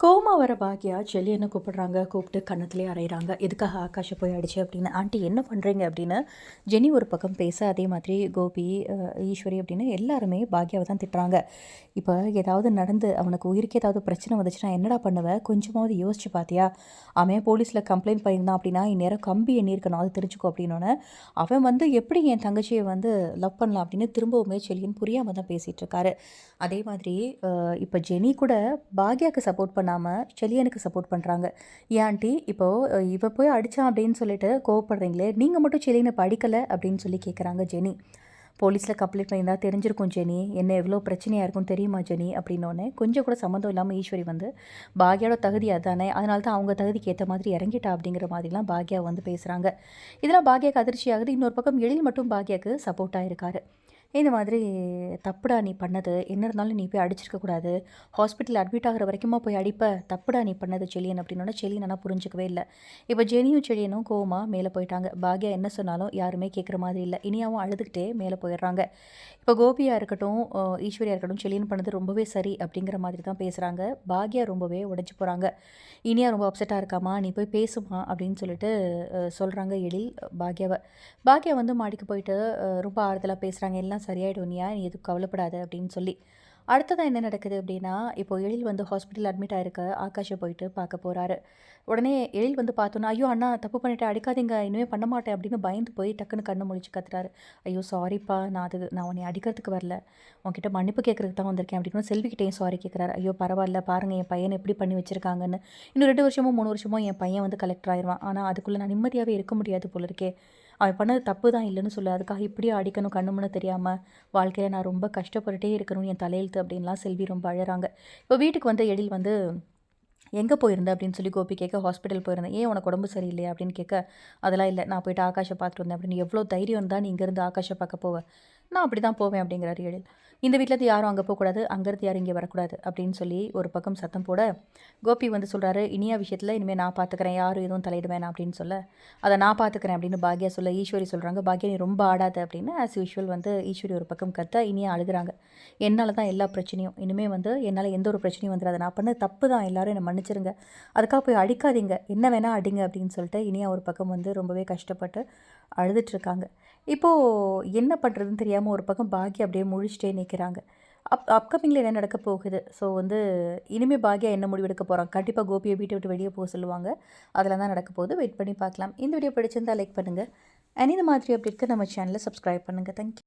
Coma வர பாக்யா செல்லியனை கூப்பிடுறாங்க. கூப்பிட்டு கன்னத்திலே அரைகிறாங்க. எதுக்காக ஆகாஷை போய் அடிச்சு அப்படின்னு. ஆண்டி என்ன பண்ணுறீங்க அப்படின்னு ஜெனி ஒரு பக்கம் பேச, அதே மாதிரி கோபி, ஈஸ்வரி அப்படின்னு எல்லாருமே பாக்யாவை தான் திட்டுறாங்க. இப்போ ஏதாவது நடந்து அவனுக்கு உயிருக்கு ஏதாவது பிரச்சனை வந்துச்சுன்னா என்னடா பண்ணுவேன்? கொஞ்சமாவது யோசிச்சு பார்த்தியா? அவன் போலீஸில் கம்ப்ளைண்ட் பண்ணியிருந்தான் அப்படின்னா இந்நேரம் கம்பி எண்ணியிருக்கணும், அது தெரிஞ்சுக்கோ அப்படின்னோடனே அவன் வந்து எப்படி என் தங்கச்சியை வந்து லவ் பண்ணலாம் அப்படின்னு திரும்பவுமே செல்லியன் புரியாமல் தான் பேசிகிட்டு இருக்காரு. அதே மாதிரி இப்போ ஜெனி கூட பாக்யாவுக்கு சப்போர்ட் பண்ணாமல் செல்லியனுக்கு சப்போர்ட் பண்ணுறாங்க. ஏன் ஆண்டி இப்போது இவ போய் அடித்தான் அப்படின்னு சொல்லிட்டு கோவப்படுறீங்களே, நீங்கள் மட்டும் செல்லியனை இப்போ அடிக்கலை அப்படின்னு சொல்லி கேட்குறாங்க ஜெனி. போலீஸில் கம்ப்ளைண்ட் பண்ணியிருந்தா தெரிஞ்சிருக்கும் ஜெனி, என்ன எவ்வளோ பிரச்சனையாக இருக்கும் தெரியுமா ஜெனி அப்படின்னோடனே கொஞ்சம் கூட சம்மந்தம் இல்லாமல் ஈஸ்வரி வந்து பாக்யாவோட தகுதி அதானே, அதனால தான் அவங்க தகுதிக்கு ஏற்ற மாதிரி இறங்கிட்டா அப்படிங்கிற மாதிரிலாம் பாக்யா வந்து பேசுகிறாங்க. இதெல்லாம் பாக்யாவுக்கு அதிர்ச்சி ஆகுது. இன்னொரு பக்கம் எழில் மட்டும் பாக்யாவுக்கு சப்போர்ட்டாக இருக்காரு. இந்த மாதிரி தப்புடா நீ பண்ணது, என்ன இருந்தாலும் நீ போய் அடிச்சிருக்கக்கூடாது, ஹாஸ்பிட்டல் அட்மிட் ஆகிற வரைக்குமா போய் அடிப்ப, தப்புடா நீ பண்ணது செல்லியன் அப்படின்னோட செல்லியன் ஆனால் புரிஞ்சிக்கவே இல்லை. இப்போ ஜெனியும் செல்லியனும் கோவமாக மேலே போயிட்டாங்க. பாக்யா என்ன சொன்னாலும் யாருமே கேட்குற மாதிரி இல்லை. இனியாவும் அழுதுகிட்டே மேலே போயிடுறாங்க. இப்போ கோபியாக இருக்கட்டும், ஈஸ்வரியாக இருக்கட்டும், செல்லியன் பண்ணது ரொம்பவே சரி அப்படிங்கிற மாதிரி தான் பேசுகிறாங்க. பாக்யா ரொம்பவே உடைச்சி போகிறாங்க. இனியா ரொம்ப அப்செட்டாக இருக்காமா, நீ போய் பேசுமா அப்படின்னு சொல்லிட்டு சொல்கிறாங்க எழில் பாக்யாவை. பாக்யா வந்து மாடிக்கு போயிட்டு ரொம்ப ஆறுதலாக பேசுகிறாங்க. எல்லாம் சரியாயிடும் இனியா, நீ எதுவும் கவலைப்படாத அப்படின்னு சொல்லி. அடுத்ததான் என்ன நடக்குது அப்படின்னா, இப்போ எழில் வந்து ஹாஸ்பிட்டல் அட்மிட் ஆகிருக்க ஆகாஷை போயிட்டு பார்க்க போகிறாரு. உடனே எழில் வந்து பார்த்தோன்னா, ஐயோ அண்ணா தப்பு பண்ணிட்டேன், அடிக்காதீங்க, இனிமேல் பண்ண மாட்டேன் அப்படின்னு பயந்து போய் டக்குன்னு கண்ணு முழிச்சு கத்துறாரு. ஐயோ சாரிப்பா, நான் உன்னை அடிக்கிறதுக்கு வரல, உன்கிட்ட மன்னிப்பு கேட்கறதுக்கு தான் வந்திருக்கேன் அப்படின்னு செல்விக்கிட்டையும் சாரி கேட்குறாரு. ஐயோ பரவாயில்ல, பாருங்கள் என் பையனை எப்படி பண்ணி வச்சுருக்காங்கன்னு, இன்னும் 2 வருஷமோ 3 வருஷமோ என் பையன் வந்து கலெக்டர் ஆயிடுவான், ஆனால் அதுக்குள்ளே நான் நிம்மதியாகவே இருக்க முடியாது போல இருக்கே, அவன் பண்ணது தப்பு தான் இல்லைன்னு சொல்லு, அதுக்காக இப்படியே அடிக்கணும் கண்ணு முன்னே தெரியாமல், வாழ்க்கையில் நான் ரொம்ப கஷ்டப்பட்டுட்டே இருக்கணும் என் தலையெழுத்து அப்படின்லாம் செல்வி ரொம்ப அழறாங்க. இப்போ வீட்டுக்கு வந்து எழில் வந்து எங்கே போயிருந்த அப்படின்னு சொல்லி கோபி கேட்க, ஹாஸ்பிட்டல் போயிருந்தேன். ஏன் உனக்கு உடம்பு சரியில்லையா அப்படின்னு கேட்க, அதெல்லாம் இல்லை, நான் போயிட்டு ஆகாஷை பார்த்துட்டு வந்தேன் அப்படின்னு. எவ்வளோ தைரியம் இருந்தால் நீ இங்கேருந்து ஆகாஷை பார்க்க போவேன்? நான் அப்படி தான் போவேன் அப்படிங்கிறாரு எழில். இந்த வீட்டிலேருந்து யாரும் அங்கே போகக்கூடாது, அங்கேருந்து யாரும் இங்கே வரக்கூடாது அப்படின்னு சொல்லி ஒரு பக்கம் சத்தம் போட, கோபி வந்து சொல்கிறாரு, இனியா விஷயத்தில் இனிமேல் நான் பார்த்துக்கிறேன், யாரும் எதுவும் தலையிட வேணாம் அப்படின்னு சொல்ல, அதை நான் பார்த்துக்கிறேன் அப்படின்னு பாக்யா சொல்ல, ஈஸ்வரி சொல்கிறாங்க, பாக்யா நீ ரொம்ப ஆடாத அப்படின்னு. ஆஸ் யூஷுவல் வந்து ஈஸ்வரி ஒரு பக்கம் கத்த, இனியா அழுகிறாங்க. என்னால் தான் எல்லா பிரச்சனையும், இனிமேல் வந்து என்னால் எந்த ஒரு பிரச்சனையும் வந்துடாது, நான் பண்ண தப்பு தான், எல்லோரும் என்னை மன்னிச்சிருங்க, அதுக்காக போய் அடிக்காதீங்க, என்ன வேணால் அடிங்க அப்படின்னு சொல்லிட்டு இனியா ஒரு பக்கம் வந்து ரொம்பவே கஷ்டப்பட்டு அழுதுட்ருக்காங்க. இப்போது என்ன பண்ணுறதுன்னு தெரியாமல் ஒரு பக்கம் பாக்யா அப்படியே முழிச்சிட்டே நிற்கிறாங்க. அப்கமிங்கில் என்ன நடக்க போகுது? ஸோ வந்து இனிமேல் பாக்யா என்ன முடிவெடுக்க போகிறாங்க? கண்டிப்பாக கோபியை வீட்டை விட்டு வெளியே போக சொல்லுவாங்க. அதெல்லாம் தான் நடக்க போகுது. வெயிட் பண்ணி பார்க்கலாம். இந்த வீடியோ பிடிச்சிருந்தால் லைக் பண்ணுங்கள். அண்ட் இந்த மாதிரி அப்படி இருக்க நம்ம சேனலை சப்ஸ்கிரைப் பண்ணுங்கள். தேங்க்யூ.